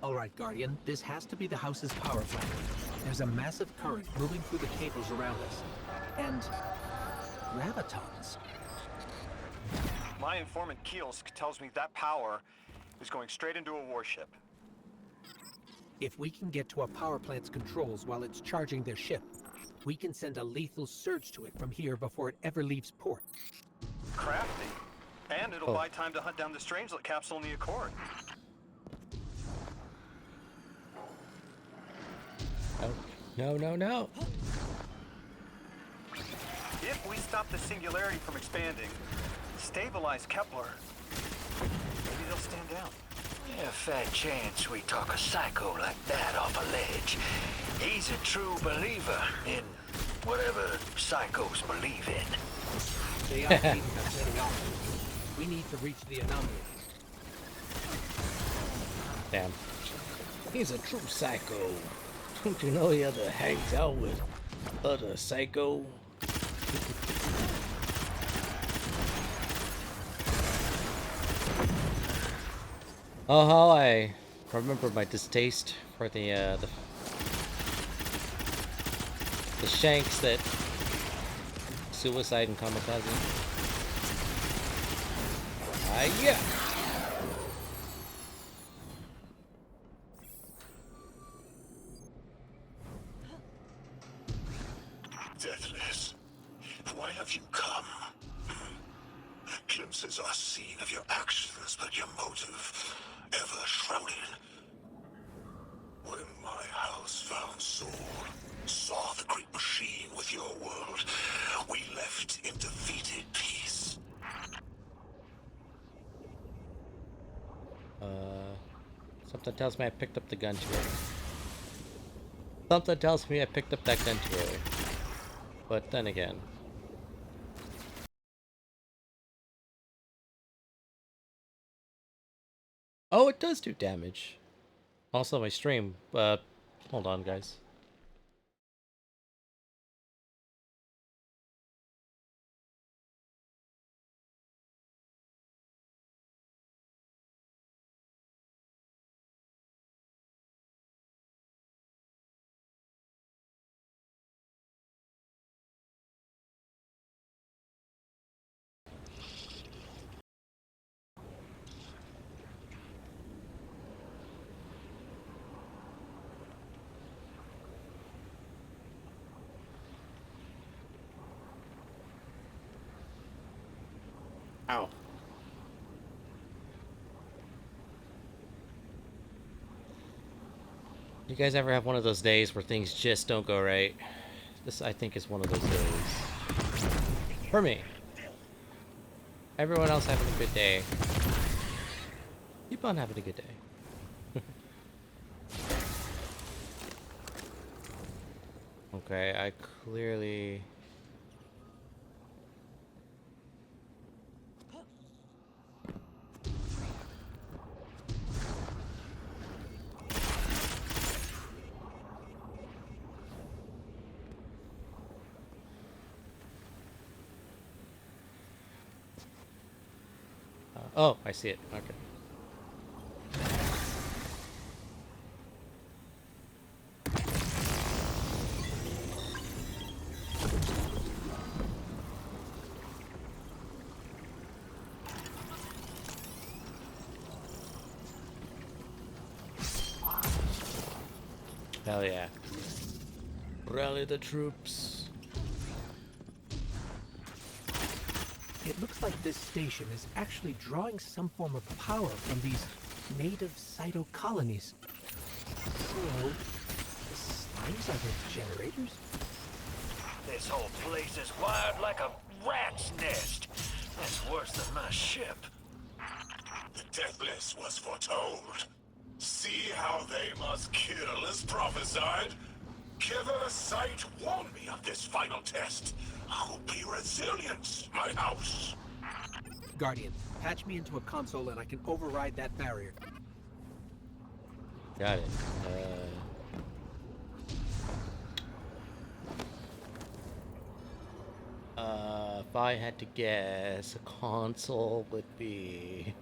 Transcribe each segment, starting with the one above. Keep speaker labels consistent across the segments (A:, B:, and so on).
A: All right, Guardian, this has to be the house's power plant. There's a massive current moving through the cables around us. And gravitons.
B: My informant Kielsk tells me that power is going straight into a warship.
A: If we can get to a power plant's controls while it's charging their ship, we can send a lethal surge to it from here before it ever leaves port.
B: Crafty. And it'll buy time to hunt down the Strangelet capsule in the Accord.
C: Oh, no, no, no.
B: If we stop the singularity from expanding, stabilize Kepler, maybe they'll stand down.
D: Yeah, fat chance we talk a psycho like that off a ledge. He's a true believer in whatever psychos believe in.
A: They are keeping us heading off. We need to reach the anomaly.
C: Damn. He's a true psycho. Don't you know he other hangs out with other psycho? Oh, how I remember my distaste for the shanks that suicide and kamikaze. Yeah.
E: Deathless, why have you come? Glimpses are seen of your actions, but your motive ever shrouded. When my house found Soul, saw the great machine with your world, we left in defeated peace.
C: Something tells me I picked up the gun too early. Something tells me I picked up that gun too early. But then again. Oh, it does do damage. Also, my stream. Hold on, guys. Ow. You guys ever have one of those days where things just don't go right? This, I think, is one of those days. For me. Everyone else having a good day. Keep on having a good day. Okay, I clearly... oh, I see it. Okay. Hell yeah. Rally the troops.
A: It looks like this station is actually drawing some form of power from these native cytocolonies. So, the slimes are the generators?
D: This whole place is wired like a rat's nest. That's worse than my ship.
E: The Deathless was foretold. See how they must kill as prophesied? Kiver Sight warned me of this final test. I'll be resilient, my house.
A: Guardian, patch me into a console and I can override that barrier.
C: Got it. If I had to guess, a console would be...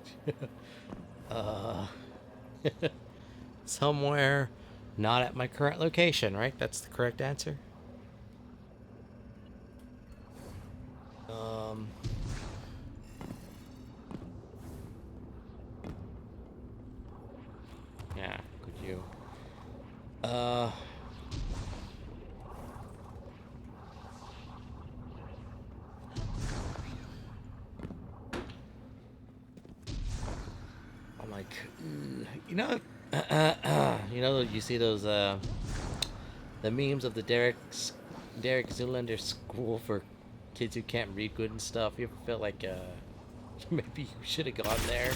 C: somewhere not at my current location, right? That's the correct answer. Yeah, could you? I'm like, you know, you see those the memes of the Derek Zoolander school for kids who can't read good and stuff. You ever feel like maybe you should have gone there,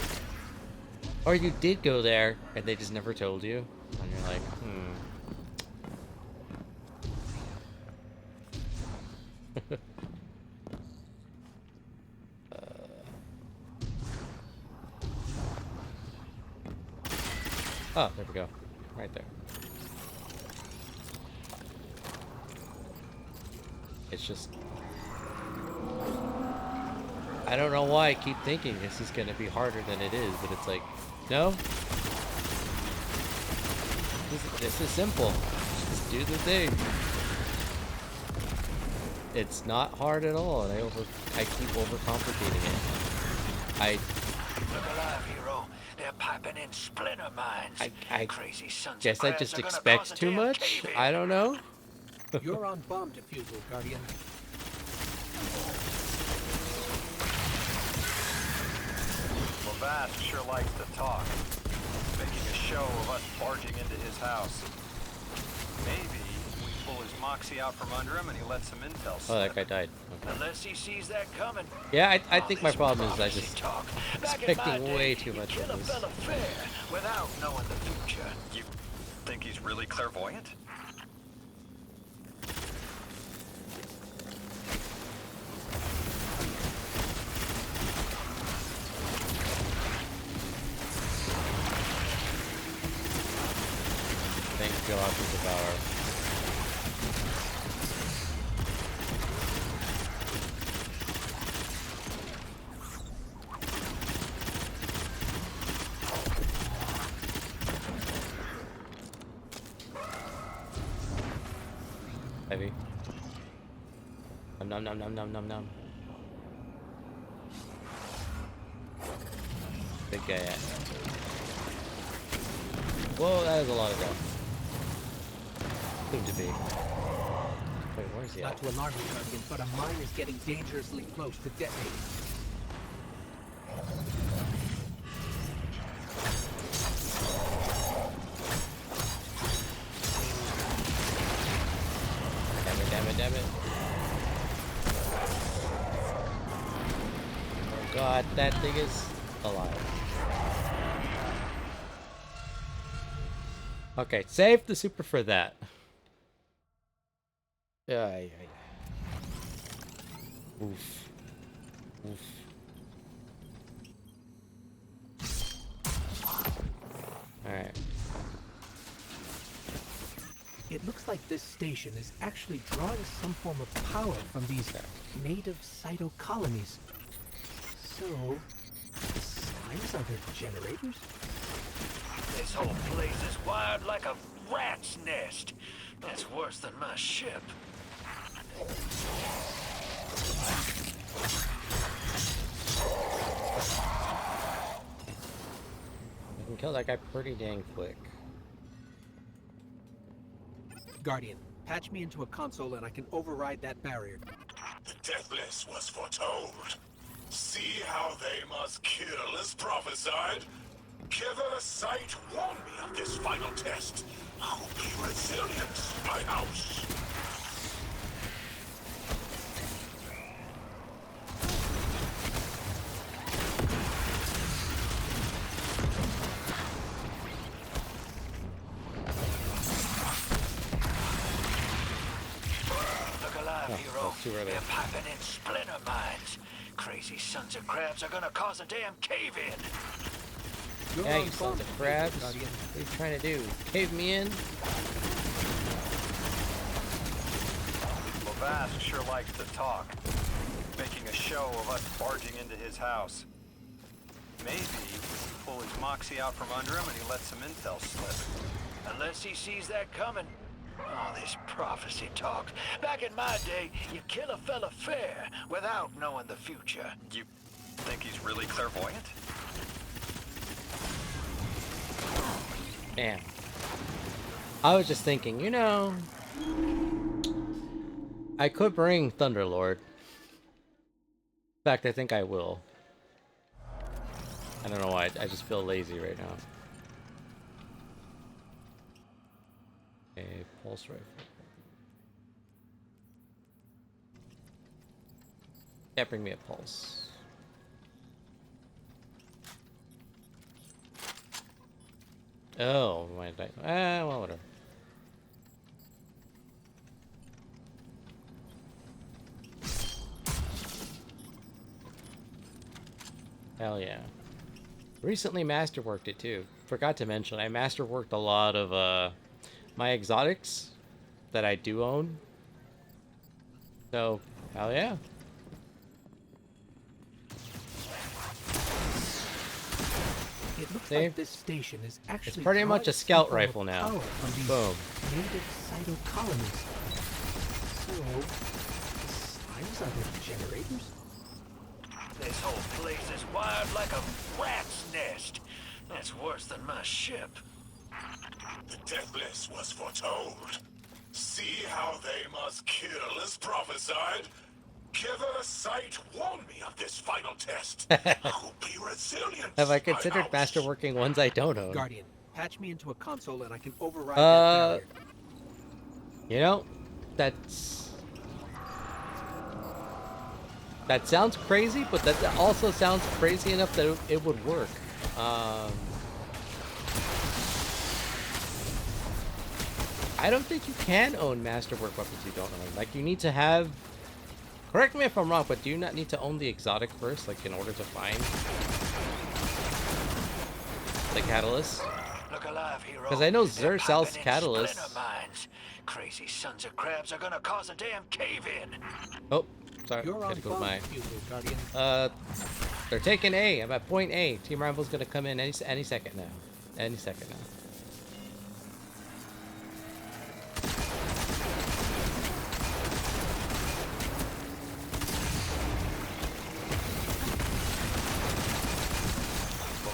C: or you did go there and they just never told you, and you're like, Oh, there we go. Right there. It's just... I don't know why I keep thinking this is going to be harder than it is, but it's like, no. This is simple. Just do the thing. It's not hard at all, and I keep overcomplicating it.
D: Look alive, hero. They're piping in splinter mines.
C: I
D: Crazy sons
C: guess
D: of
C: I
D: crabs
C: just
D: are gonna
C: expect
D: cause a
C: too
D: damn
C: much?
D: cave-in.
C: I don't know.
A: You're on bomb defusal, Guardian.
B: Lavash sure likes to talk, making a show of us barging into his house. Maybe we pull his moxie out from under him and he lets some intel
C: Oh, that
B: slip.
C: guy died. Okay.
D: Unless he sees that coming.
C: Yeah, I
D: All
C: think my
D: this
C: problem is I
D: prophecy
C: just
D: talk. Back in my
C: expecting
D: day,
C: way too
D: you
C: much
D: kill
C: of
D: a
C: this.
D: fella fair without knowing the future.
B: You think he's really clairvoyant?
C: Thank God for the power. Heavy. Nom nom nom nom nom nom. Big guy at. Whoa, that is a lot of death. Seem to be. Wait, where's he
A: Not
C: at?
A: to alarm you, Guardian, but a mine is getting dangerously close to detonating.
C: Damn it, damn it, damn it. Oh god, that thing is alive. Okay, save the super for that. Yeah. Oof. Oof. Alright.
A: It looks like this station is actually drawing some form of power from these native cyto colonies. So, the slimes are their generators?
D: This whole place is wired like a rat's nest. That's worse than my ship.
C: I can kill that guy pretty dang quick.
A: Guardian, patch me into a console and I can override that barrier.
E: The deathless was foretold. See how they must kill as prophesied. Kiver Sight warned me of this final test. I'll be resilient, my house.
D: Look alive, hero.
C: that's too early.
D: They're piping in splinter mines. Crazy sons of crabs are gonna cause a damn cave-in.
A: You're
C: Yeah,
A: on
C: you
A: bomb
C: sons of
A: defusal,
C: crabs.
A: Guardian.
C: What are you trying to do? Cave me in?
B: Lavash sure likes to talk, making a show of us barging into his house. Maybe we pull his moxie out from under him and he lets some intel slip.
D: Unless he sees that coming. All this prophecy talk. Back in my day, you kill a fella fair without knowing the future.
B: You think he's really clairvoyant?
C: Damn. I was just thinking, you know, I could bring Thunderlord. In fact, I think I will. I don't know why, I just feel lazy right now. A pulse rifle. Yeah, bring me a pulse. Oh, why did I? Well, whatever. Hell yeah. Recently masterworked it too. Forgot to mention, I masterworked a lot of my exotics that I do own. So, hell yeah.
A: It looks
C: See?
A: like this station is actually
C: It's pretty much a
A: drawing
C: scout
A: some form of
C: rifle now.
A: power from these
C: Boom.
A: native cyto colonies. So, the slimes are the generators?
D: This whole place is wired like a rat's nest. That's worse than my ship.
E: The deathless was foretold. See how they must kill as prophesied. Giver Sight warned me of this final test. I'll be resilient.
C: Have I
E: my
C: considered
E: house.
C: masterworking ones I don't own?
A: Guardian, patch me into a console and I can override that barrier.
C: You know, that sounds crazy, but that also sounds crazy enough that it would work. I don't think you can own masterwork weapons you don't own. Like, you need to have... Correct me if I'm wrong, but do you not need to own the exotic first, like, in order to find the catalyst?
D: Look alive, hero.
C: Because I know
D: They're
C: Xur sells
D: piping in
C: catalyst.
D: splinter mines. Crazy sons of crabs are gonna cause a damn cave-in.
C: Oh, sorry.
A: You're on
C: Gotta go to my...
A: Guardian.
C: They're taking A. I'm at point A. Team Rival's gonna come in any second now. Any second now.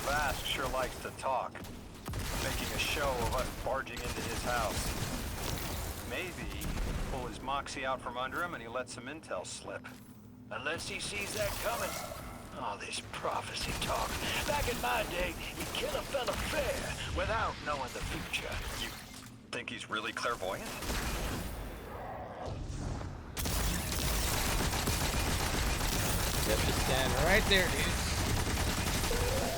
B: Vast sure likes to talk, making a show of us barging into his house. Maybe pull his moxie out from under him and he lets some intel slip.
D: Unless he sees that coming. All this prophecy talk. Back in my day, you kill a fella fair without knowing the future.
B: You think he's really clairvoyant?
C: Yep, just stand right there, dude.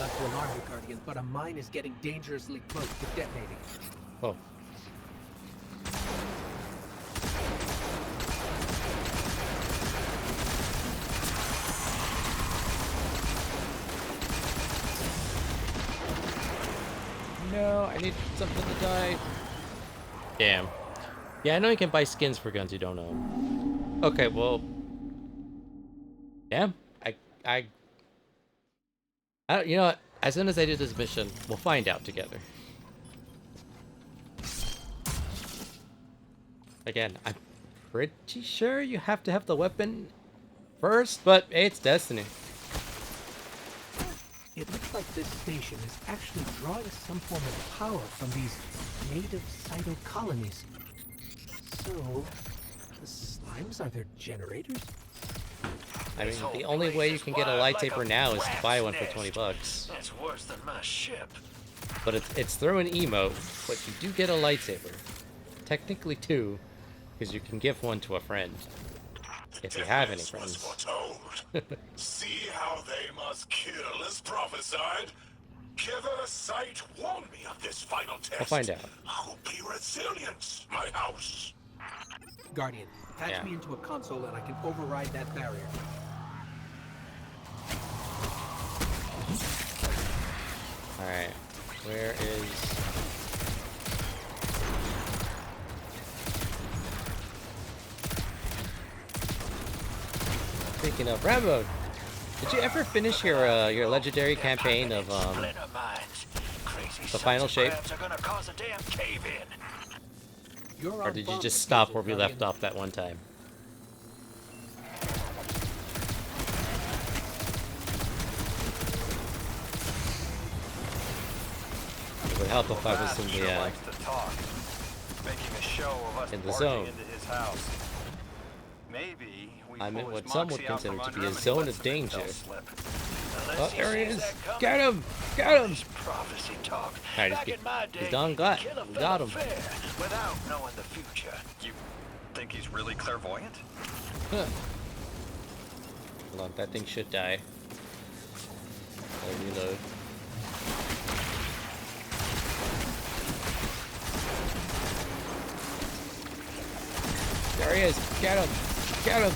A: Not to alarm you, Guardian, but a mine is getting dangerously close to detonating.
C: Oh. No, I need something to die. Damn. Yeah, I know you can buy skins for guns you don't own. Okay, well... Damn. You know what? As soon as I do this mission, we'll find out together. Again, I'm pretty sure you have to have the weapon first, but hey, it's Destiny.
A: It looks like this station is actually drawing some form of power from these native cyto colonies. So, the slimes are their generators?
C: I mean, the only way you can get a lightsaber now is to buy one for 20 bucks.
D: That's worse than my ship.
C: But it's through an emote, but you do get a lightsaber. Technically two, because you can give one to a friend. If you have any friends.
E: See how they must kill as prophesied. Giver Sight warned me of this final test.
C: I'll find out.
E: I'll be resilient, my house.
A: Guardian, patch
C: Yeah.
A: me into a console and I can override that barrier.
C: Alright, where is... Speaking of Rambo, Did you ever finish your legendary campaign of
D: Splinter mines. Crazy
C: the final
D: sons of
C: shape?
D: crabs are gonna cause a damn cave-in.
A: You're
C: Or
A: on
C: did you
A: bomb
C: just
A: schedule,
C: stop where we
A: Guardian.
C: left off that one time? It would help if I was in
B: Sure
C: the
B: likes to talk, making a show of us
C: in the
B: barging
C: zone.
B: into his house. Maybe we
C: I'm
B: pull
C: in
B: his
C: what some would
B: moxie out
C: consider
B: from
C: to
B: under
C: be a
B: him and he
C: zone
B: lets
C: of
B: some intel
C: danger.
B: slip.
C: Oh, there he
D: sees
C: is!
D: that coming.
C: Get him! Get him!
D: This prophecy talk.
C: Alright,
D: Back in my day,
C: he's done got.
D: kill a
C: We
D: fella
C: got him.
D: fair without knowing the future.
B: You think he's really clairvoyant?
C: Huh. Hold on, that thing should die. I'll reload. There he is! Get him! Get him!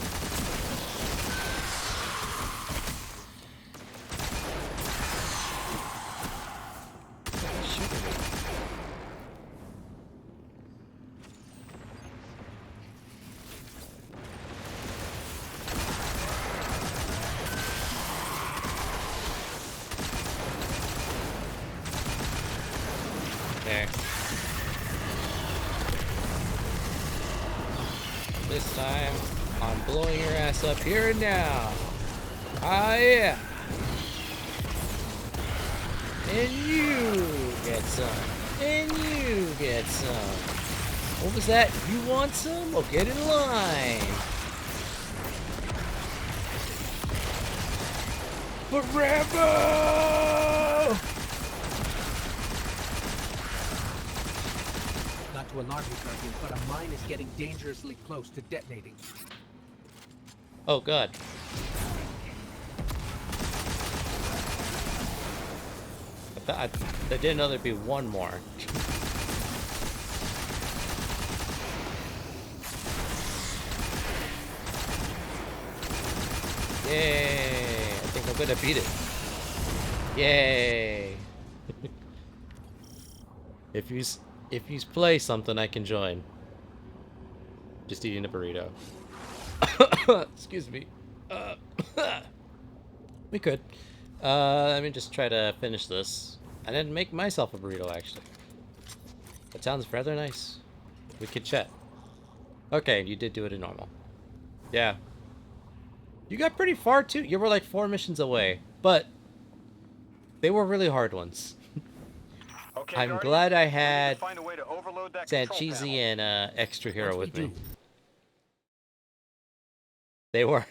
C: He's shooting me. There. This time, I'm blowing your ass up here and now. Ah, yeah. And you get some. And you get some. What was that? You want some? Well, get in line. But Rambo!
A: Not to alarm you, Guardian, but a mine is getting dangerously close to detonating.
C: Oh, God. I didn't know there'd be one more. Yay! I think I'm gonna beat it. Yay! if you play something, I can join. Just eating a burrito. Excuse me. We could. Let me just try to finish this. I didn't make myself a burrito, actually. That sounds rather nice. We could chat. Okay, you did do it in normal. Yeah. You got pretty far, too. You were like 4 missions away. But they were really hard ones.
B: Okay,
C: I'm
B: Guardian,
C: glad I
B: we need to
C: had
B: find a way to overload that control
C: Sancheezy
B: panel.
C: and Extra Hero
A: Once
C: with
A: we
C: me.
A: do,
C: They were.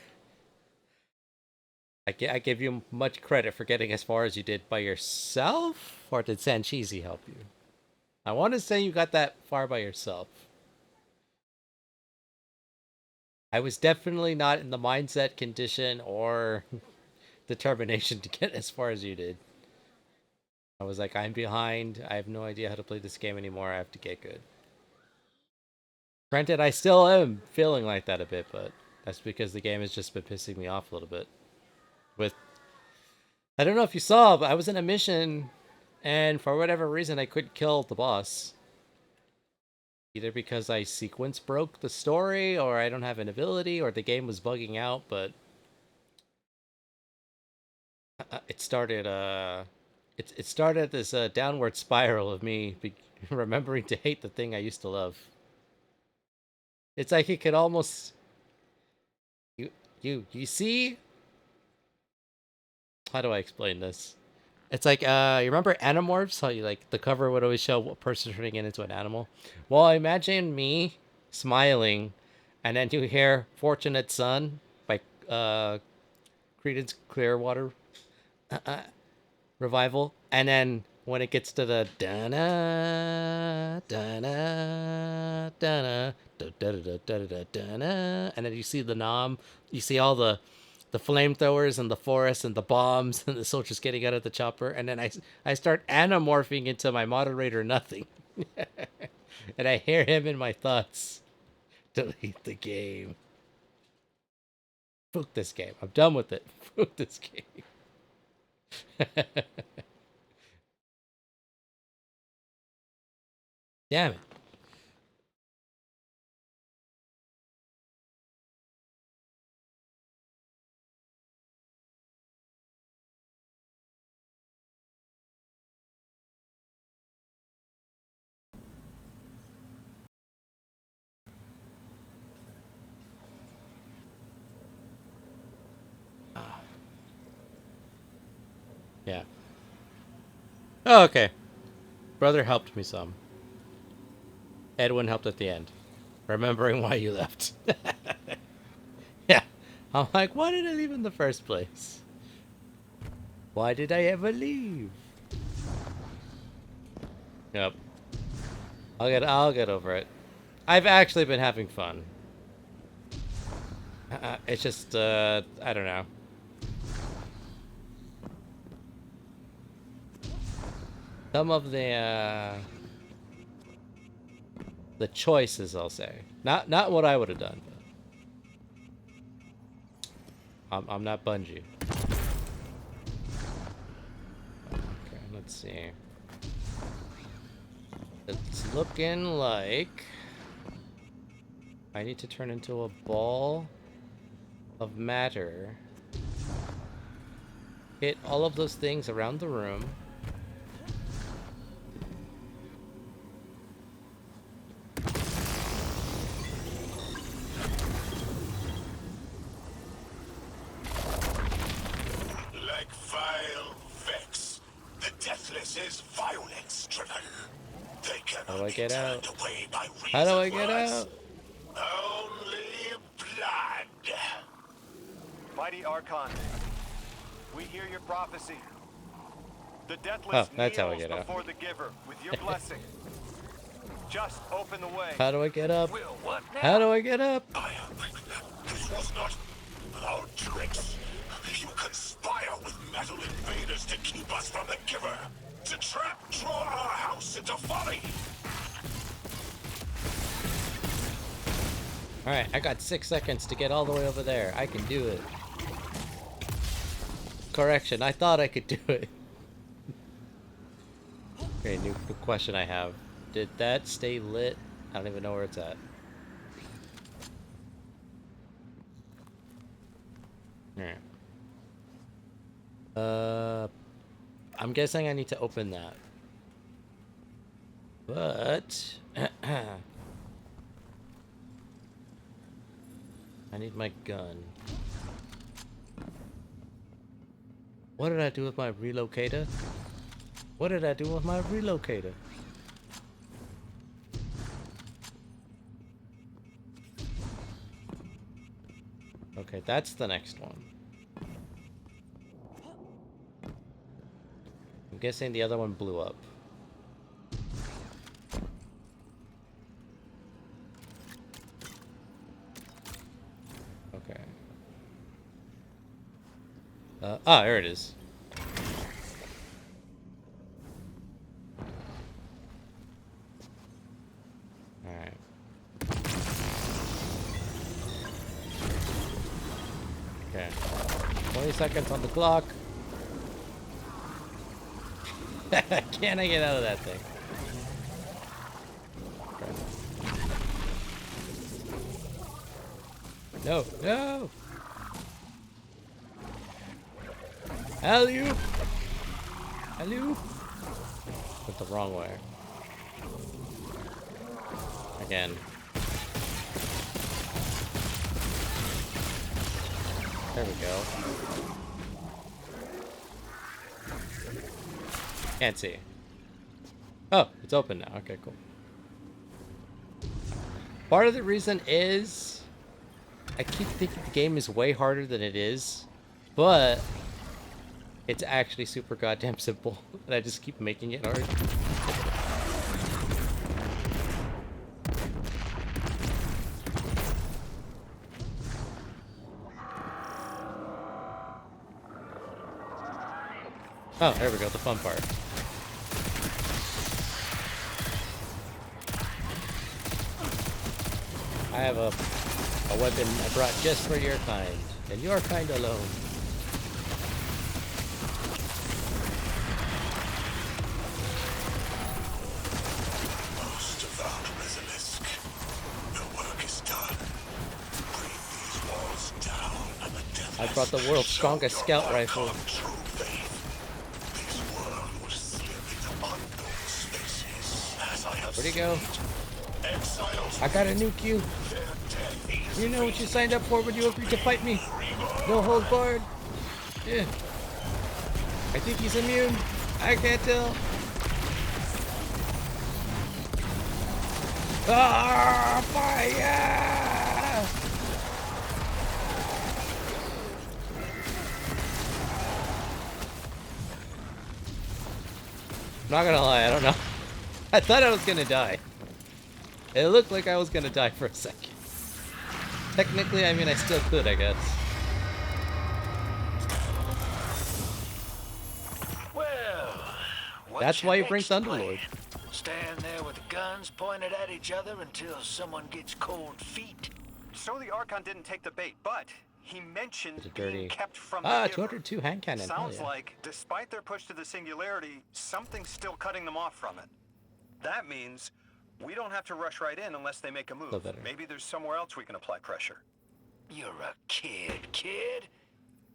C: I give you much credit for getting as far as you did by yourself, or did Sancheezy help you? I want to say you got that far by yourself. I was definitely not in the mindset, condition, or determination to get as far as you did. I was like, I'm behind. I have no idea how to play this game anymore. I have to get good. Granted, I still am feeling like that a bit, but that's because the game has just been pissing me off a little bit. I don't know if you saw, but I was in a mission, and for whatever reason, I couldn't kill the boss. Either because I sequence broke the story, or I don't have an ability, or the game was bugging out, but it started it started this downward spiral of me remembering to hate the thing I used to love. It's like it could almost you see, how do I explain this? It's like, you remember Animorphs? How you, like, the cover would always show what person turning into an animal? Well, imagine me smiling, and then you hear Fortunate Son by Creedence Clearwater Revival, and then when it gets to the da-na, da-na, da-na, da-da-da-da-da-da-na, and then you see the nom, you see all the flamethrowers and the forest and the bombs and the soldiers getting out of the chopper, and then I start anamorphing into my moderator nothing. And I hear him in my thoughts. Delete the game. Fuck this game. I'm done with it. Fuck this game. Damn it. Oh, okay. Brother helped me some. Edwin helped at the end. Remembering why you left. Yeah. I'm like, why did I leave in the first place? Why did I ever leave? Yep. I'll get over it. I've actually been having fun. It's just, I don't know. Some of the choices, I'll say. Not what I would have done. But I'm not Bungie. Okay, let's see. It's looking like I need to turn into a ball of matter. Hit all of those things around the room.
E: Like vile Vex, the Deathless is violence-driven. They
C: How
E: cannot
C: do I
E: be
C: get
E: turned
C: out?
E: away by
C: How do I
E: reason
C: get
E: words.
C: out?
E: Only blood.
B: Mighty Archon, we hear your prophecy. The
C: Oh,
B: Deathless
C: that's how I
B: kneels
C: get out.
B: before the Giver with your blessing. Just open the way.
C: How do I get up?
D: Will, what now?
C: How do I get up?
E: This was not our tricks. You conspire with metal invaders to keep us from the Giver. To draw our house into folly.
C: Alright, I got 6 seconds to get all the way over there. I can do it. Correction, I thought I could do it. Okay, new question I have. Did that stay lit? I don't even know where it's at. Alright. I'm guessing I need to open that. But... I need my gun. What did I do with my relocator? What did I do with my relocator? Okay, that's the next one. I'm guessing the other one blew up. Okay. There it is. Alright. Okay. 20 seconds on the clock. Can I get out of that thing? Okay. No, no! Alley-oop! Alley-oop! Went the wrong way. Again. There we go. Can't see. Oh, it's open now. Okay, cool. Part of the reason is I keep thinking the game is way harder than it is, but it's actually super goddamn simple, and I just keep making it hard. Oh, there we go, the fun part. I have a weapon I brought just for your kind, and your kind alone.
E: Most of our basilisk. The work is done. Bring these walls down, and the Deathless
C: I brought the world's strongest
E: show
C: scout
E: your
C: rifle.
E: Archon true faith. This world will slip into unknown spaces, as I have
C: Where'd he go?
E: exiles.
C: I gotta nuke you.
E: Their death is
C: You know what you signed up for when you agreed to fight me. No hold barred. Yeah. I think he's immune. I can't tell. Ah, fire! Not gonna lie, I don't know. I thought I was gonna die. It looked like I was gonna die for a second. Technically, I mean, I still could, I guess.
D: Well, what's
C: That's
D: your
C: why you bring
D: next
C: Thunderlord.
D: plan? Stand there with the guns pointed at each other until someone gets cold feet.
B: So the Archon didn't take the bait, but he mentioned
C: It's a dirty-
B: being kept from the
C: Ah,
B: Giver.
C: 202 hand cannon. Hell
B: Sounds
C: yeah.
B: like, despite their push to the Singularity, something's still cutting them off from it. That means we don't have to rush right in unless they make a move.
C: Feel better.
B: Maybe there's somewhere else we can apply pressure.
D: You're a kid.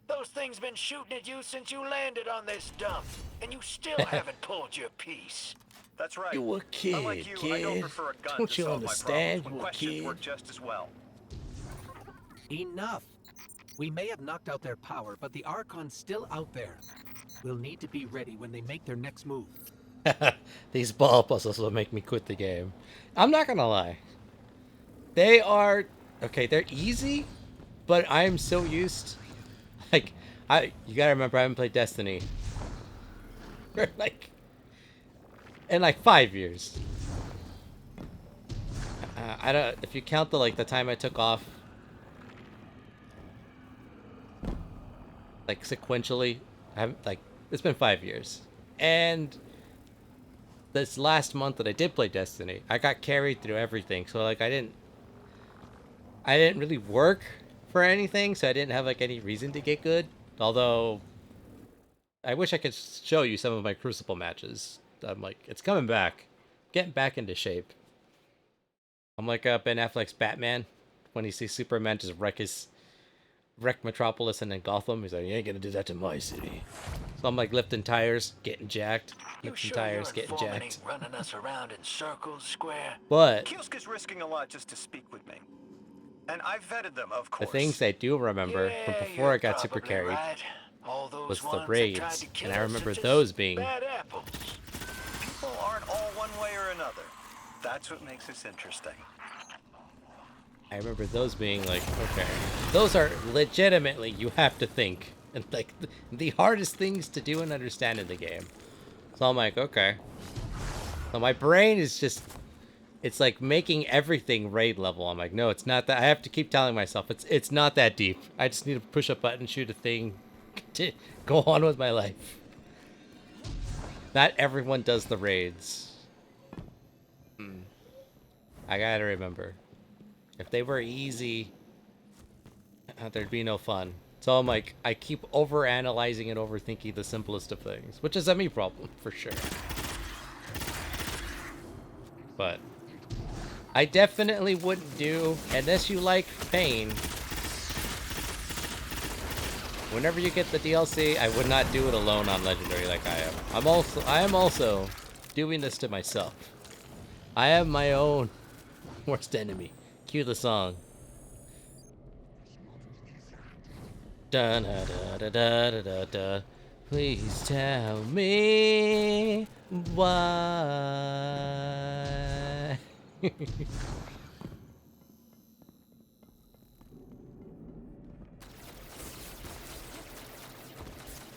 D: Those things been shooting at you since you landed on this dump, and you still haven't pulled your piece.
B: That's right.
C: You a kid,
B: Unlike you, I don't
C: kid.
B: prefer a gun
C: Don't
B: to
C: you
B: solve
C: understand?
B: my
C: You a
B: problems when questions
C: kid.
B: work just as well.
A: Enough. We may have knocked out their power, but the Archon's still out there. We'll need to be ready when they make their next move.
C: These ball puzzles will make me quit the game. I'm not gonna lie. They are okay. They're easy, but I'm so used. Like, you gotta remember, I haven't played Destiny for in 5 years. I don't. If you count the time I took off, sequentially, I haven't it's been 5 years, and this last month that I did play Destiny, I got carried through everything. So I didn't really work for anything, so I didn't have any reason to get good. Although I wish I could show you some of my Crucible matches. I'm it's coming back, getting back into shape. I'm like Ben Affleck's Batman when he sees Superman just wreck Metropolis and then Gotham. He's like, you ain't gonna do that to my city. So I'm lifting tires, getting jacked.
D: You
C: Lifting
D: sure
C: tires,
D: your
C: getting
D: informant
C: jacked.
D: ain't running us around in circles, Square?
C: But
B: Kiosk is risking a lot just to speak with me. And I vetted them, of
C: the
B: course.
C: things I do remember from
D: Yeah,
C: before
D: you're
C: I got super
D: probably
C: carried
D: right. All those
C: was the
D: ones that tried
C: raids,
D: to kill
C: and I
D: us
C: remember
D: are just
C: those being.
D: bad apples.
B: People aren't all one way or another. That's what makes this interesting.
C: I remember those being okay, those are legitimately, you have to think, and the hardest things to do and understand in the game. So I'm okay. So my brain is just, it's making everything raid level. I'm no, it's not that. I have to keep telling myself it's not that deep. I just need to push a button, shoot a thing, to go on with my life. Not everyone does the raids. I gotta remember. If they were easy, there'd be no fun. So I'm I keep over-analyzing and overthinking the simplest of things, which is a me problem, for sure. But I definitely wouldn't do, unless you like pain, whenever you get the DLC, I would not do it alone on Legendary like I am. I am also doing this to myself. I am my own worst enemy. Cue the song. Da da da da da da da da. Please tell me why.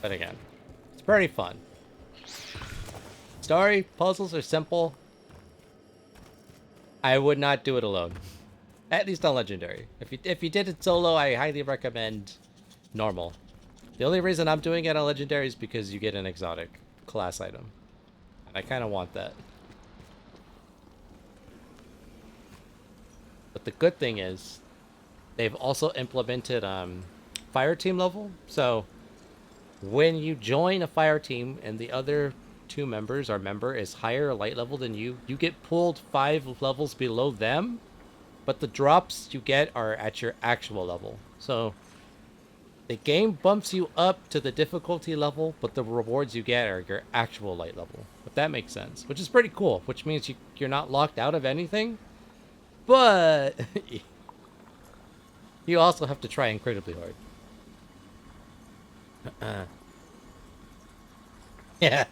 C: But again, it's pretty fun. Story puzzles are simple. I would not do it alone. At least on Legendary. If you did it solo, I highly recommend normal. The only reason I'm doing it on Legendary is because you get an exotic class item. And I kind of want that. But the good thing is, they've also implemented fire team level. So when you join a fire team and the other two members or member is higher light level than you, you get pulled 5 levels below them. But the drops you get are at your actual level. So the game bumps you up to the difficulty level, but the rewards you get are your actual light level. If that makes sense. Which is pretty cool. Which means you're not locked out of anything. But you also have to try incredibly hard. Yeah.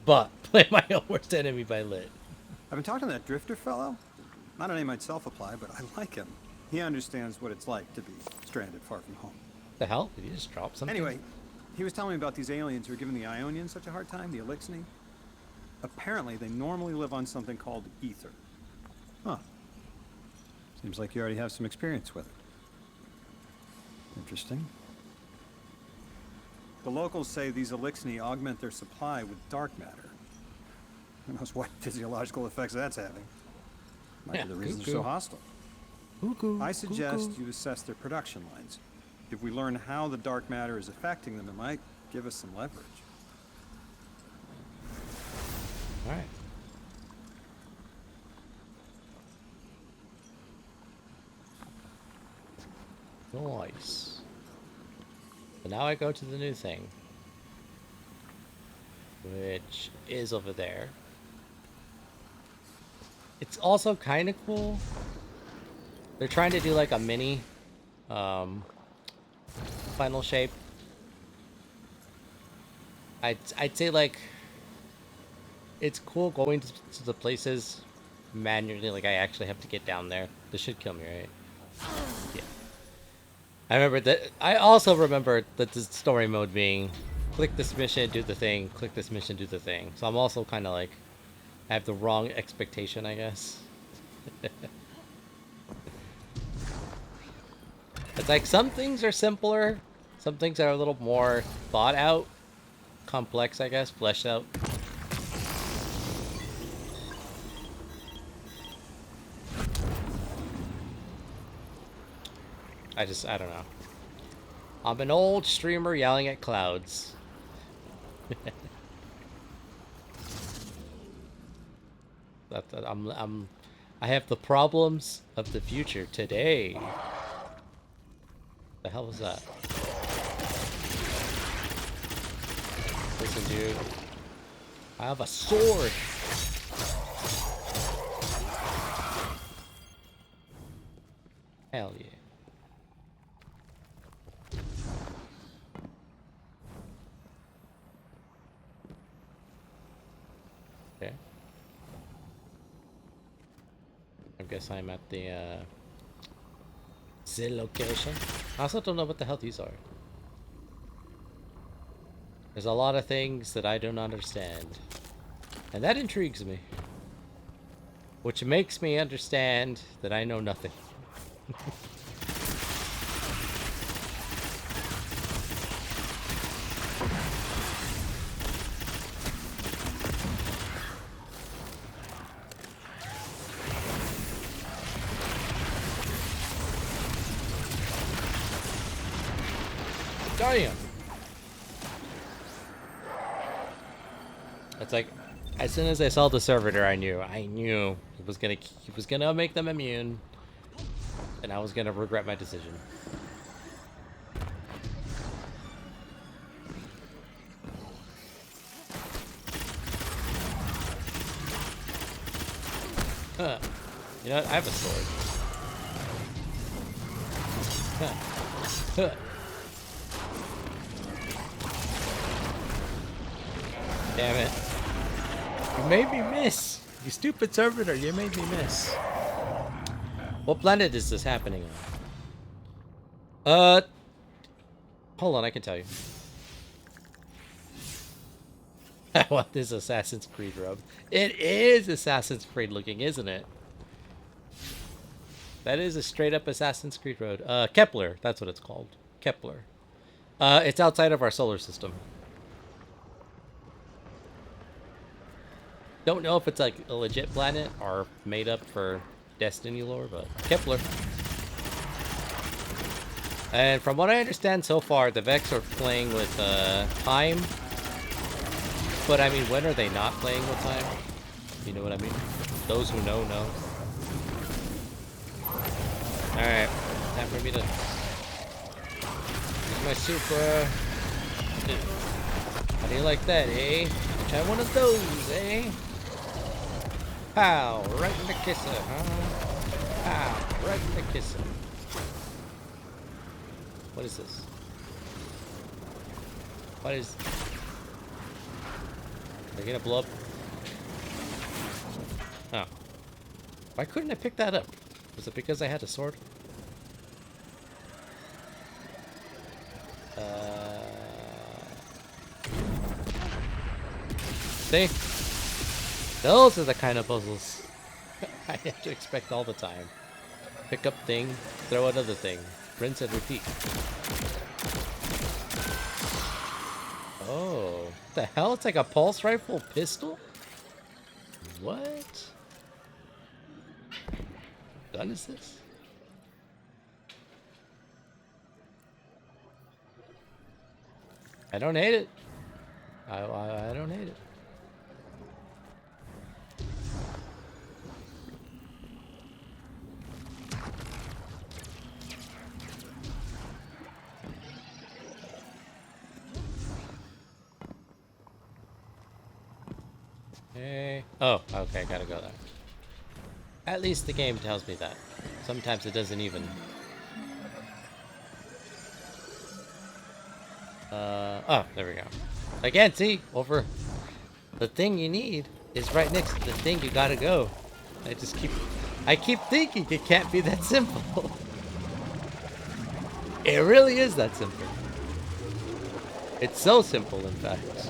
C: But play my own worst enemy by Lit.
F: I've been talking to that drifter fellow. Not a name I'd self-apply, but I like him. He understands what it's like to be stranded far from home.
C: The hell? Did you just drop something?
F: Anyway, he was telling me about these aliens who are giving the Ionians such a hard time, the Elixni. Apparently, they normally live on something called ether. Huh. Seems like you already have some experience with it. Interesting. The locals say these Elixni augment their supply with dark matter. Who knows what physiological effects that's having. Might
C: Yeah,
F: be the reason they're
C: cuckoo.
F: so hostile.
C: Cuckoo,
F: I suggest
C: cuckoo.
F: you assess their production lines. If we learn how the dark matter is affecting them, it might give us some leverage.
C: Alright. Nice. So now I go to the new thing. Which is over there. It's also kind of cool. They're trying to do like a mini final shape. I'd say like it's cool going to the places manually, like I actually have to get down there. This should kill me, right? Yeah. I remember that. I also remember that the story mode being click this mission, do the thing, click this mission, do the thing. So I'm also kind of like, I have the wrong expectation, I guess. It's like some things are simpler, some things are a little more thought out, complex, I guess, fleshed out. I don't know. I'm an old streamer yelling at clouds. I have the problems of the future today. The hell was that? Listen, dude. I have a sword. Hell yeah. Okay. I guess I'm at the location. I also don't know what the hell these are. There's a lot of things that I don't understand. And that intrigues me. Which makes me understand that I know nothing. Damn. It's like, as soon as I saw the servitor, I knew he was gonna make them immune, and I was gonna regret my decision. Huh. You know what? I have a sword. Huh. Huh. Damn it. You made me miss! You stupid servitor, you made me miss. What planet is this happening on? Hold on, I can tell you. I want this Assassin's Creed robe. It is Assassin's Creed looking, isn't it? That is a straight up Assassin's Creed road. Kepler, that's what it's called. Kepler. It's outside of our solar system. Don't know if it's like a legit planet or made up for Destiny lore, but Kepler. And from what I understand so far, the Vex are playing with time. But I mean, when are they not playing with time? You know what I mean? Those who know, know. Alright, time for me to use my super. How do you like that, eh? Try one of those, eh? Pow, right in the kisser, huh? Pow, right in the kisser. What is this? What is... Are they gonna blow up? Oh. Why couldn't I pick that up? Was it because I had a sword? See? Those are the kind of puzzles I have to expect all the time. Pick up thing, throw another thing, rinse and repeat. Oh, what the hell? It's like a pulse rifle pistol? What gun is this? I don't hate it. I don't hate it. Hey. Oh, okay, gotta go there. At least the game tells me that. Sometimes it doesn't even. Oh, there we go. Again, see? Over. The thing you need is right next to the thing you gotta go. I keep thinking it can't be that simple. It really is that simple. It's so simple, in fact.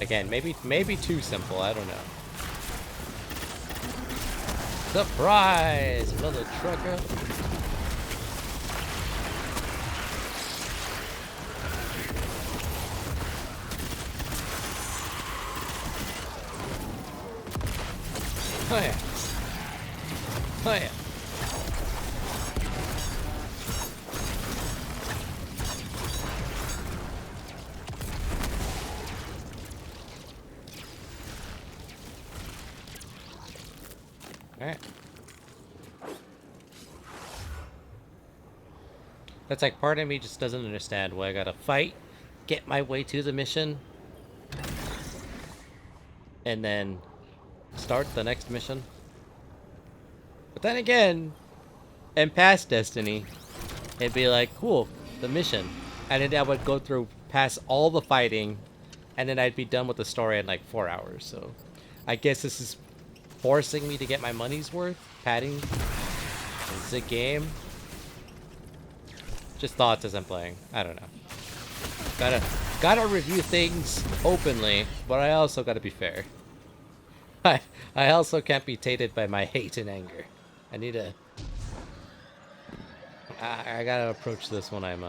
C: Again, maybe too simple, I don't know. Surprise! Another trucker. Oh yeah. Oh yeah. Alright. That's like part of me just doesn't understand why I gotta fight, get my way to the mission, and then start the next mission. But then again, in past Destiny, it'd be like, cool, the mission. And then I would go through past all the fighting, and then I'd be done with the story in like 4 hours. So I guess this is forcing me to get my money's worth, padding the game. Just thoughts as I'm playing. I don't know. Gotta review things openly, but I also gotta be fair. I also can't be tainted by my hate and anger. I need to. I gotta approach this when I'm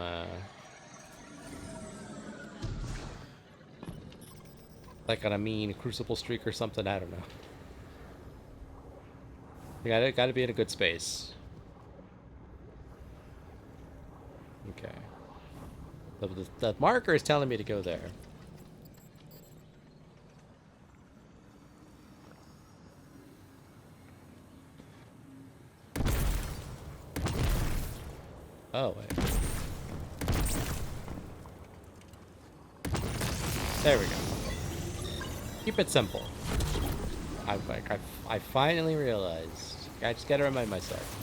C: like on a mean crucible streak or something. I don't know. You gotta be in a good space. Okay. The marker is telling me to go there. Oh, wait. There we go. Keep it simple. I finally realized. I just gotta remind myself.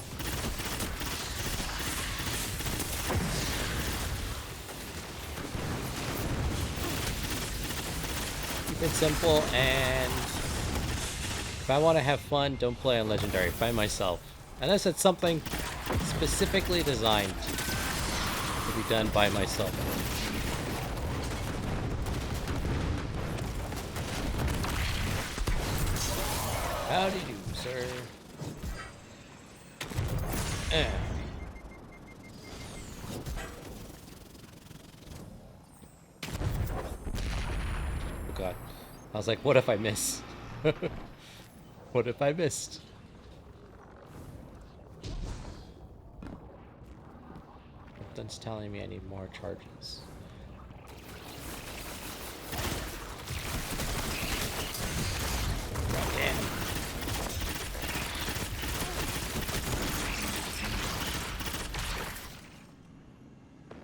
C: Keep it simple, and if I want to have fun, don't play on Legendary by myself. Unless it's something specifically designed to be done by myself. How do you do, sir? Oh god. I was like, what if I miss? What if I missed? That's telling me I need more charges. God damn.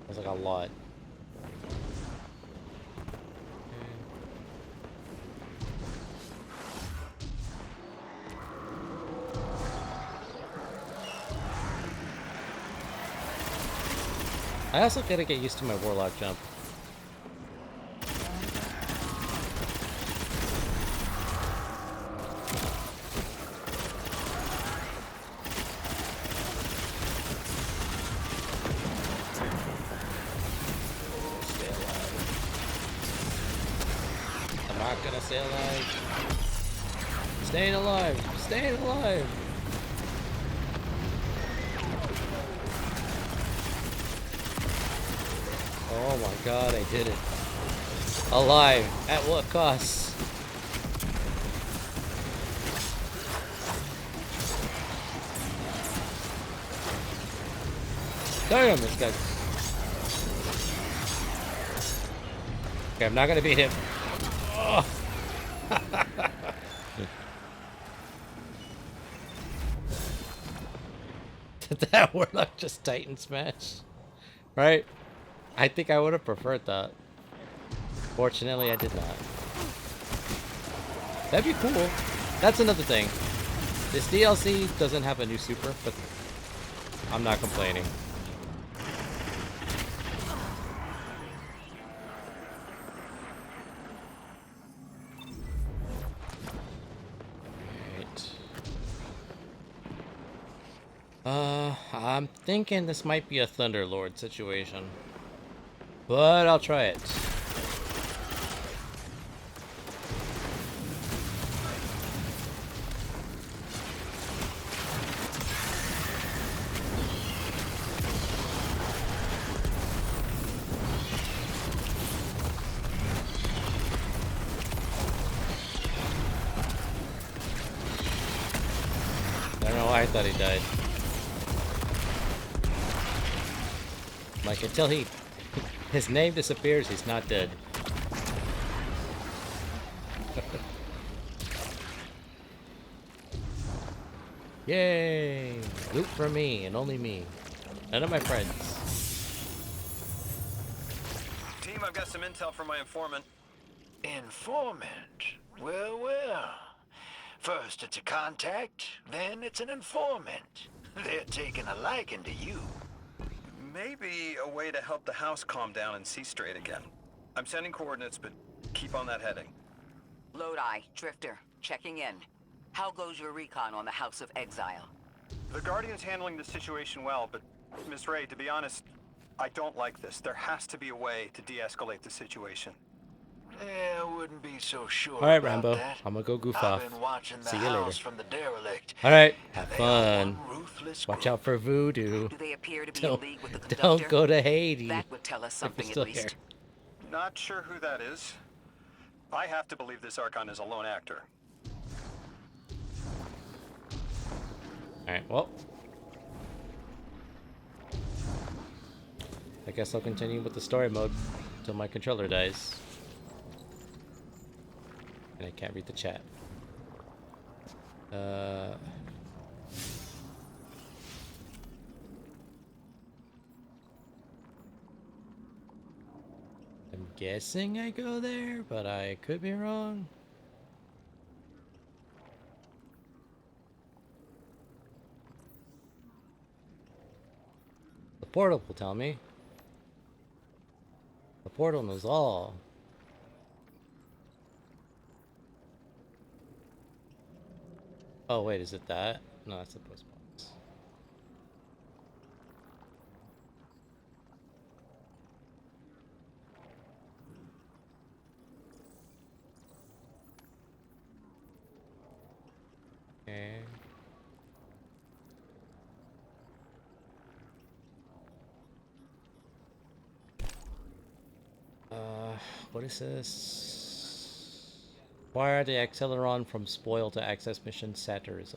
C: That's like a lot. I also gotta get used to my warlock jump. gonna stay alive. Staying alive. Staying alive. Oh my god, I did it. Alive. At what cost? Damn, this guy. Okay, I'm not gonna beat him. Oh. Did that warlock just Titan smash? Right? I think I would have preferred that. Fortunately, I did not. That'd be cool. That's another thing. This DLC doesn't have a new super, but I'm not complaining. I'm thinking this might be a Thunderlord situation. But I'll try it. I don't know why I thought he died. Like, until his name disappears, he's not dead. Yay! Loot for me, and only me. None of my friends.
B: Team, I've got some intel from my informant.
D: Informant? Well, well. First it's a contact, then it's an informant. They're taking a liking to you.
B: Maybe a way to help the house calm down and see straight again. I'm sending coordinates, but keep on that heading.
G: Lodi, Drifter, checking in. How goes your recon on the House of Exile?
B: The Guardian's handling the situation well, but Miss Ray, to be honest, I don't like this. There has to be a way to de-escalate the situation.
D: Yeah, I wouldn't be so sure.
C: Alright,
D: about
C: Rambo.
D: that.
C: I'm gonna go goof
D: I've
C: off.
D: been watching the
C: See you
D: house
C: later.
D: from the derelict.
C: Alright, have
D: and they are
C: fun.
D: one ruthless
C: Watch
D: group.
C: out for voodoo.
G: Do they appear to be
C: Don't,
G: in league with the conductor?
C: don't go to Haiti.
G: That would tell us
C: if
G: something
C: it's
G: at
C: still
G: least.
C: here.
B: Not sure who that is. I have to believe this Archon is a lone actor.
C: Alright, well. I guess I'll continue with the story mode until my controller dies. And I can't read the chat. I'm guessing I go there, but I could be wrong. The portal will tell me. The portal knows all. Oh wait, is it that? No, that's the post box. Okay. What is this? Acquire the Acceleron from spoil to access mission Satirism.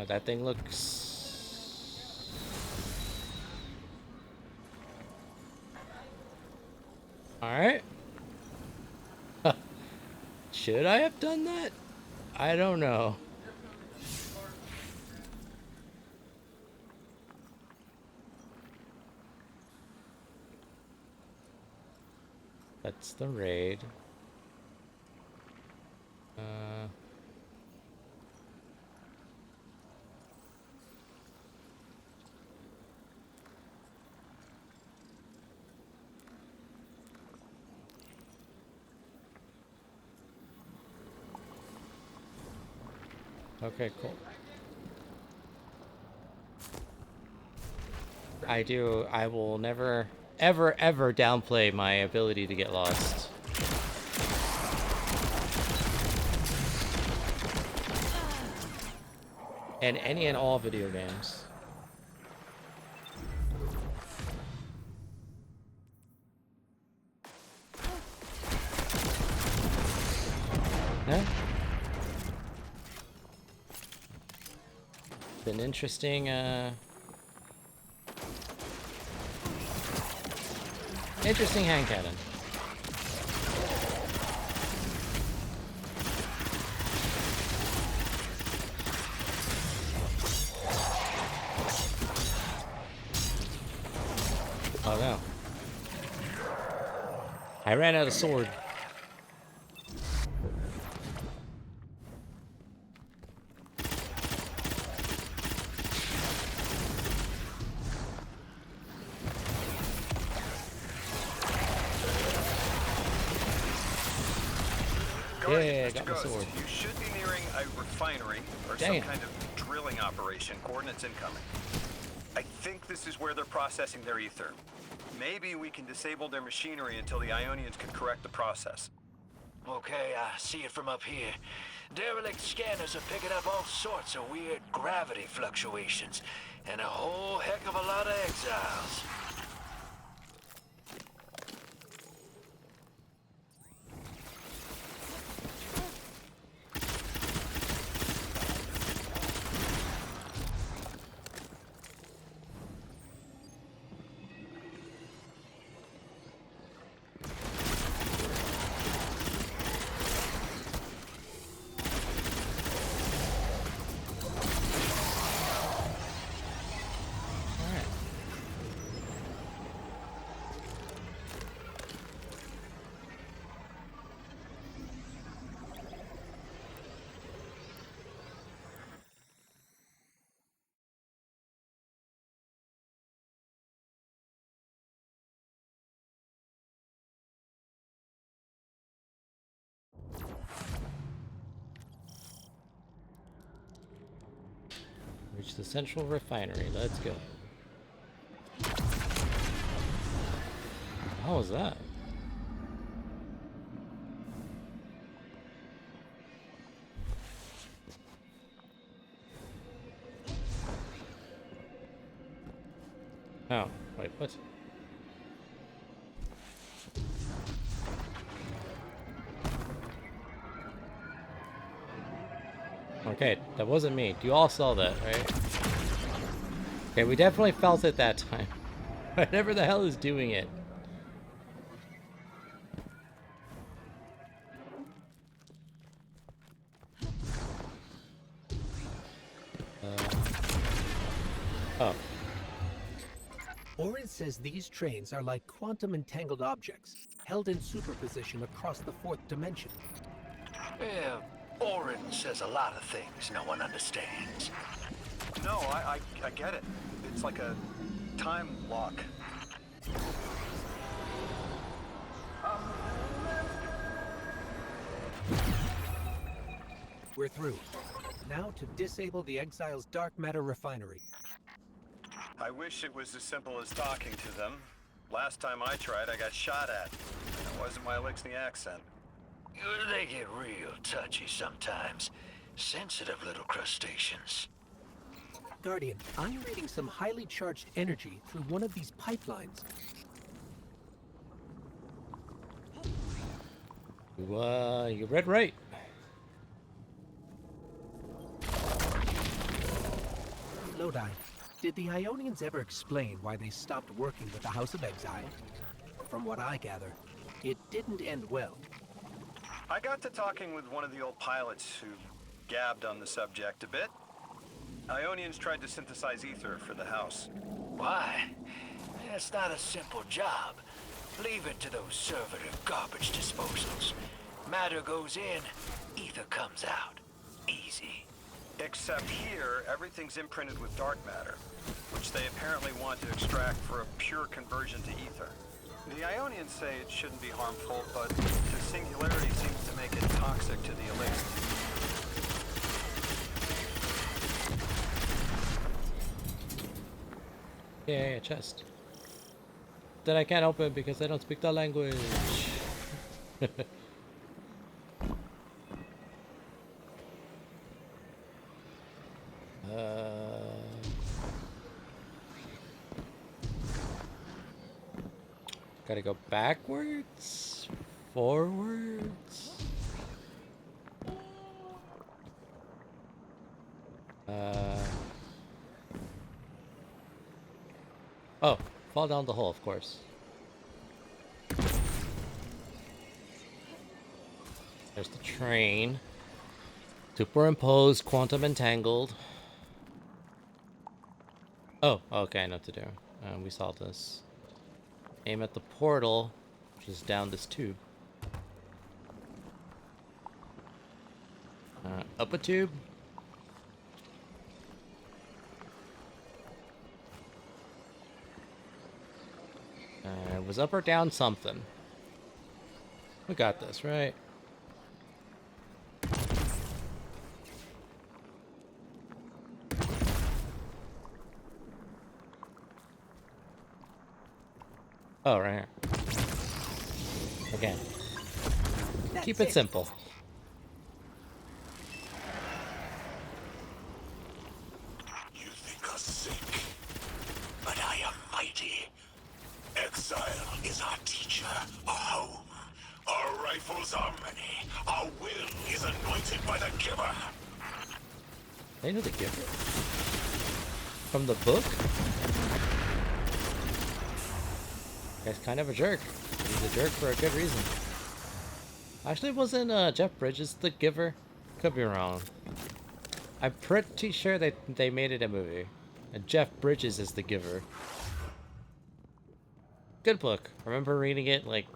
C: That thing looks... Alright. Should I have done that? I don't know. That's the raid. Okay, cool. I will never, ever, ever downplay my ability to get lost. In any and all video games. Yeah. Been interesting, interesting hand cannon. Oh no. I ran out of sword. Yeah, I got my sword.
B: You should be nearing a refinery or some kind of drilling operation. Coordinates incoming. I think this is where they're processing their ether. Maybe we can disable their machinery until the Ionians can correct the process.
D: Okay, I see it from up here. Derelict scanners are picking up all sorts of weird gravity fluctuations, and a whole heck of a lot of exiles.
C: Reach the central refinery. Let's go. How was that? Oh, wait, what? Okay, that wasn't me. You all saw that, right? Okay, we definitely felt it that time. Whatever the hell is doing it. Oh.
A: Orin says these trains are like quantum entangled objects, held in superposition across the fourth dimension.
D: Yeah, Orin says a lot of things no one understands.
B: No, I get it. It's like a time lock.
A: We're through. Now to disable the Exile's dark matter refinery.
B: I wish it was as simple as talking to them. Last time I tried, I got shot at. It wasn't my Elixni accent.
D: They get real touchy sometimes. Sensitive little crustaceans.
A: Guardian, I'm reading some highly charged energy through one of these pipelines.
C: You read right.
A: Lodi, did the Ionians ever explain why they stopped working with the House of Exile? From what I gather, it didn't end well.
B: I got to talking with one of the old pilots who gabbed on the subject a bit. Ionians tried to synthesize ether for the house.
D: Why? It's not a simple job. Leave it to those servitor garbage disposals. Matter goes in, ether comes out. Easy.
B: Except here, everything's imprinted with dark matter, which they apparently want to extract for a pure conversion to ether. The Ionians say it shouldn't be harmful, but the singularity seems to make it toxic to the elixir.
C: Yeah, chest. That I can't open because I don't speak the language. Gotta go backwards? Forwards? Oh, fall down the hole, of course. There's the train. Superimposed, quantum entangled. Oh, okay, I know what to do. We saw this. Aim at the portal, which is down this tube. Up a tube. It was up or down something. We got this, right? Oh, right here. Again. Keep it simple.
E: You think us sick, but I am mighty. Exile is our teacher, our home. Our rifles are many. Our will is anointed by the giver.
C: They know the giver. From the book? Guy's kind of a jerk. He's a jerk for a good reason. Actually, wasn't Jeff Bridges the giver? Could be wrong. I'm pretty sure they made it a movie. And Jeff Bridges is the giver. Good book. Remember reading it like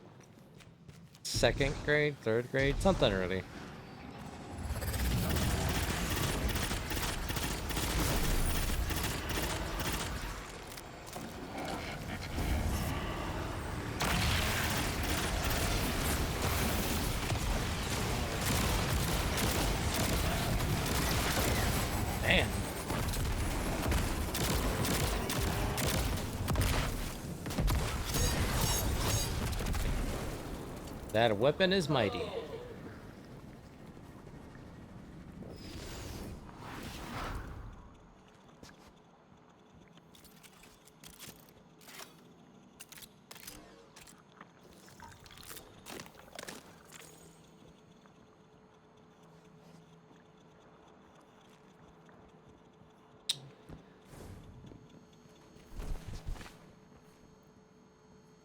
C: 2nd grade, 3rd grade, something early. Man. That weapon is mighty.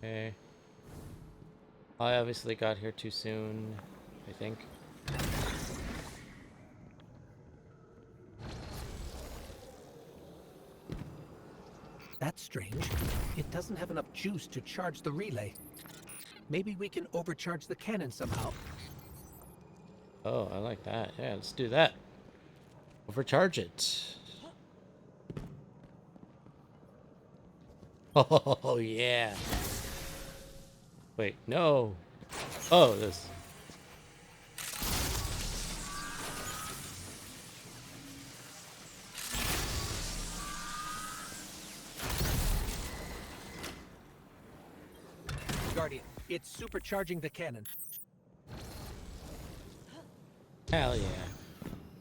C: Okay. I obviously got here too soon, I think.
A: That's strange. It doesn't have enough juice to charge the relay. Maybe we can overcharge the cannon somehow.
C: Oh, I like that. Yeah, let's do that. Overcharge it. Oh, yeah. Wait, no. Oh, this.
A: Guardian, it's supercharging the cannon.
C: Hell yeah.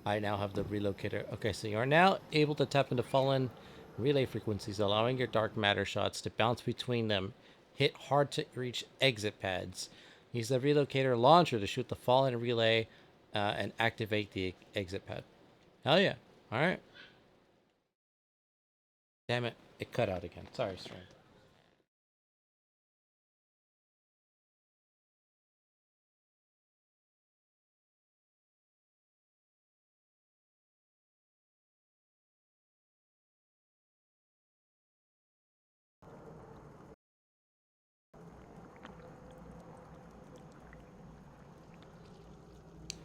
C: I now have the relocator. Okay, so you are now able to tap into fallen relay frequencies, allowing your dark matter shots to bounce between them. Hit hard to reach exit pads. Use the relocator launcher to shoot the fallen relay and activate the exit pad. Hell yeah. Alright. Damn it. It cut out again. Sorry, stream.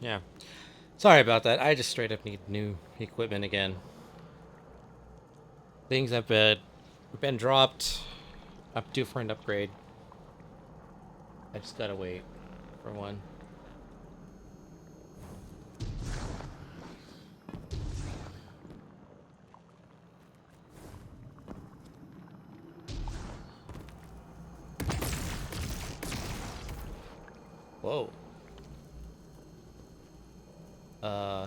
C: Yeah. Sorry about that. I just straight up need new equipment again. Things have been dropped. I'm due for an upgrade. I just gotta wait for one. Whoa.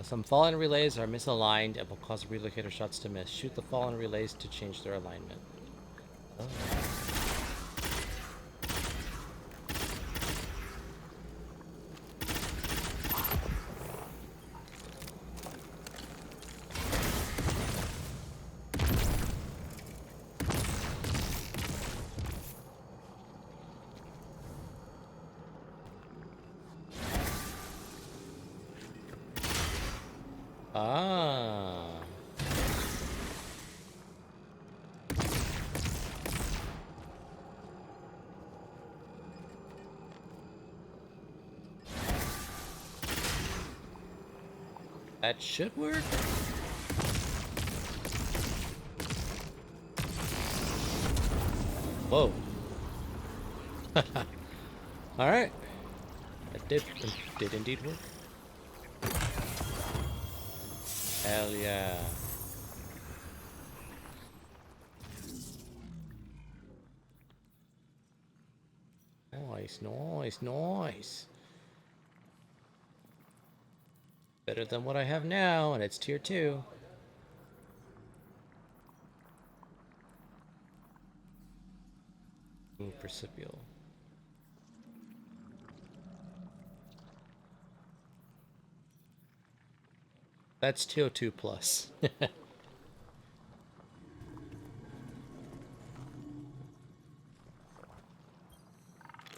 C: Some fallen relays are misaligned and will cause relocator shots to miss. Shoot the fallen relays to change their alignment. Oh. Ah. That should work. Whoa. All right. That did indeed work. Hell yeah. Nice, nice, nice. Better than what I have now, and it's tier 2. Ooh, Percipial. That's tier 2 plus.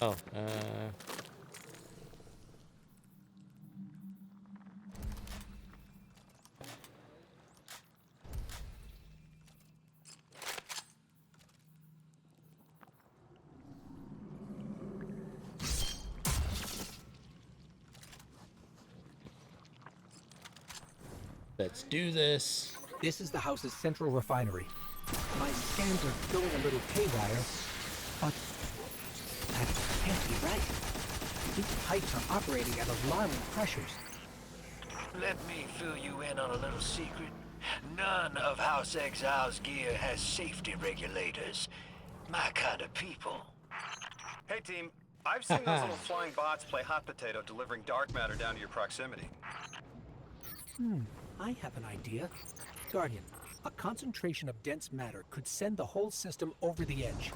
C: Oh, let's do this.
A: This is the house's central refinery. My scans are going a little haywire, but that can't be right. These pipes are operating at alarming pressures.
D: Let me fill you in on a little secret. None of House Exile's gear has safety regulators. My kind of people.
B: Hey team, I've seen those little flying bots play hot potato delivering dark matter down to your proximity.
A: I have an idea. Guardian, a concentration of dense matter could send the whole system over the edge.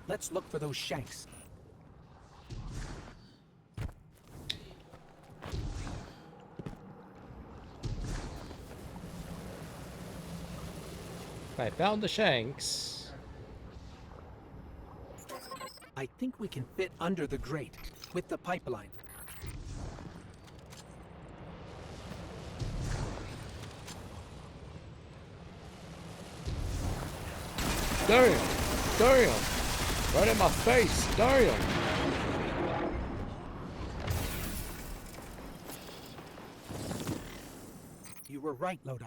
A: Let's look for those shanks.
C: I found the shanks.
A: I think we can fit under the grate with the pipeline.
C: Damn! Damn! Right in my face! Damn!
A: You were right, Lodi.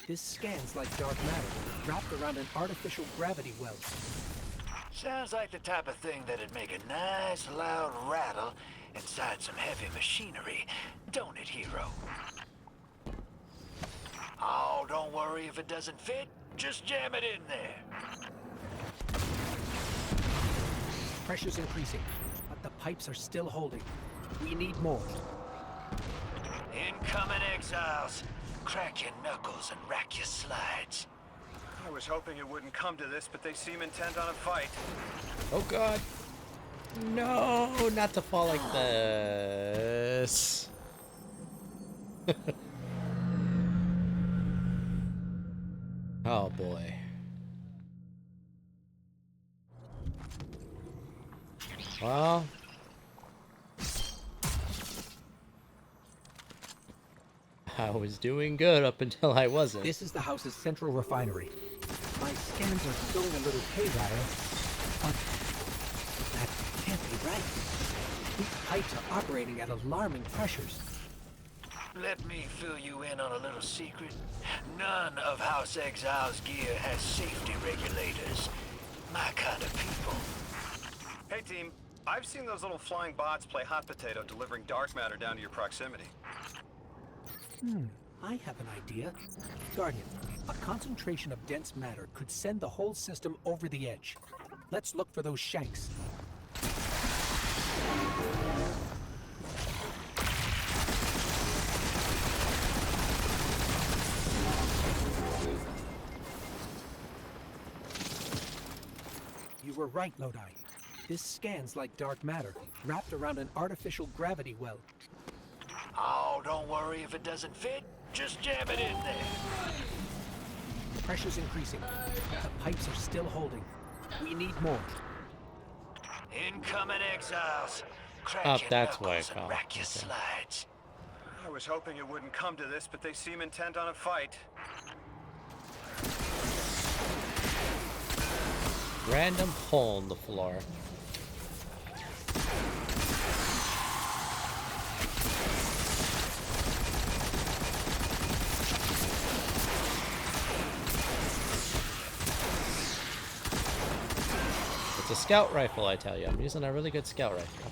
A: This scans like dark matter, wrapped around an artificial gravity well.
D: Sounds like the type of thing that'd make a nice loud rattle inside some heavy machinery, don't it, hero? Oh, don't worry if it doesn't fit. Just jam it in there.
A: Pressure's increasing, but the pipes are still holding. We need more.
D: Incoming exiles. Crack your knuckles and rack your slides.
B: I was hoping it wouldn't come to this, but they seem intent on a fight.
C: Oh god! No! Not to fall like this! Oh boy. Well... I was doing good up until I wasn't.
A: This is the house's central refinery. My scans are going a little haywire, but that can't be right. These pipes are operating at alarming pressures.
D: Let me fill you in on a little secret. None of House Exile's gear has safety regulators. My kind of people.
B: Hey team, I've seen those little flying bots play hot potato delivering dark matter down to your proximity.
A: I have an idea. Guardian, a concentration of dense matter could send the whole system over the edge. Let's look for those shanks. were right, Lodi. This scans like dark matter, wrapped around an artificial gravity well.
D: Oh, don't worry if it doesn't fit. Just jam it in there.
A: Pressure's increasing. The pipes are still holding. We need more.
D: Incoming exiles. Crack
C: Oh,
D: your
C: that's why I
D: knuckles and
C: fell.
D: rack your
C: Okay.
D: slides.
B: I was hoping it wouldn't come to this, but they seem intent on a fight.
C: Random hole in the floor. It's a scout rifle, I tell you. I'm using a really good scout rifle.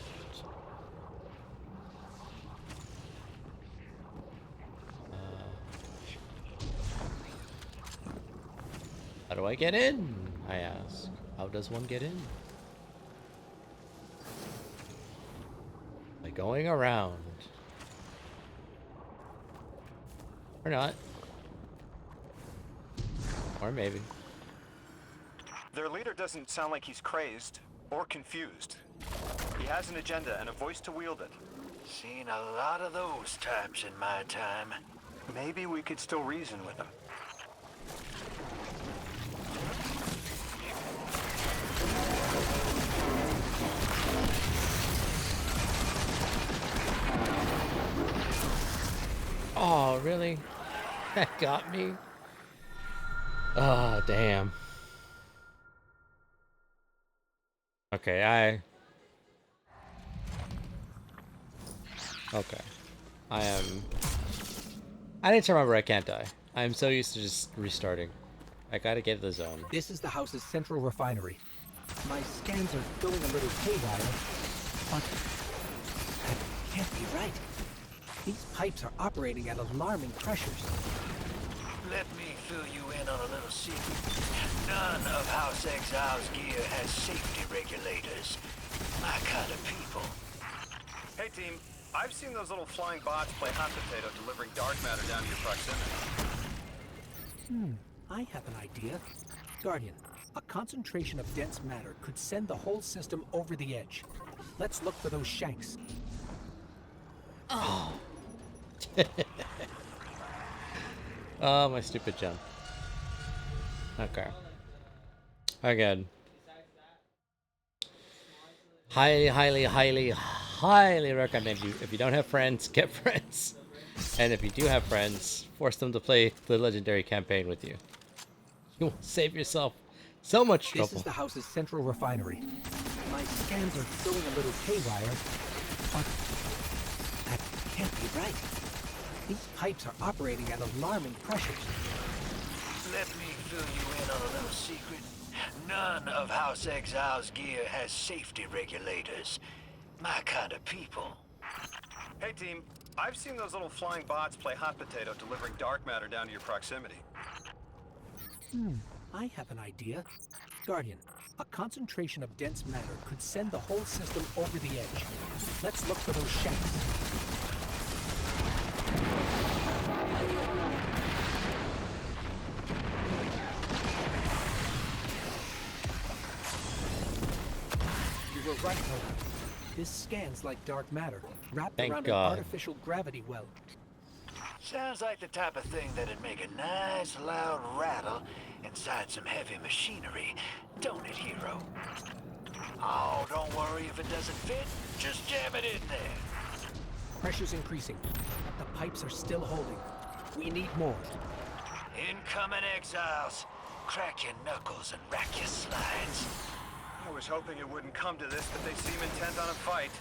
C: How do I get in? I ask. How does one get in? By going around. Or not. Or maybe.
B: Their leader doesn't sound like he's crazed or confused. He has an agenda and a voice to wield it.
D: Seen a lot of those types in my time.
B: Maybe we could still reason with him.
C: Oh, really? That got me? Oh, damn. Okay, Okay. I need to remember I can't die. I'm so used to just restarting. I gotta get the zone.
A: This is the house's central refinery. My scans are going a little haywire, but that can't be right. These pipes are operating at alarming pressures.
D: Let me fill you in on a little secret. None of House Exile's gear has safety regulators. My kind of people.
B: Hey team, I've seen those little flying bots play hot potato delivering dark matter down to your proximity.
A: I have an idea. Guardian, a concentration of dense matter could send the whole system over the edge. Let's look for those shanks.
C: Oh, my stupid jump. Okay. Again. Highly recommend you. If you don't have friends, get friends. And if you do have friends, force them to play the legendary campaign with you. You will save yourself so much trouble.
A: This is the house's central refinery. My scans are going a little haywire, but that can't be right. These pipes are operating at alarming pressures.
D: Let me fill you in on a little secret. None of House Exile's gear has safety regulators. My kind of people.
B: Hey team, I've seen those little flying bots play hot potato delivering dark matter down to your proximity.
A: I have an idea. Guardian, a concentration of dense matter could send the whole system over the edge. Let's look for those shanks. You were right, Logan. This scans like dark matter, wrapped
C: Thank
A: around
C: God.
A: an artificial gravity well.
D: Sounds like the type of thing that'd make a nice loud rattle inside some heavy machinery, don't it, hero? Oh, don't worry if it doesn't fit. Just jam it in there.
A: Pressure's increasing. The pipes are still holding. We need more.
D: Incoming exiles. Crack your knuckles and rack your slides.
B: I was hoping it wouldn't come to this, but they seem intent on a fight.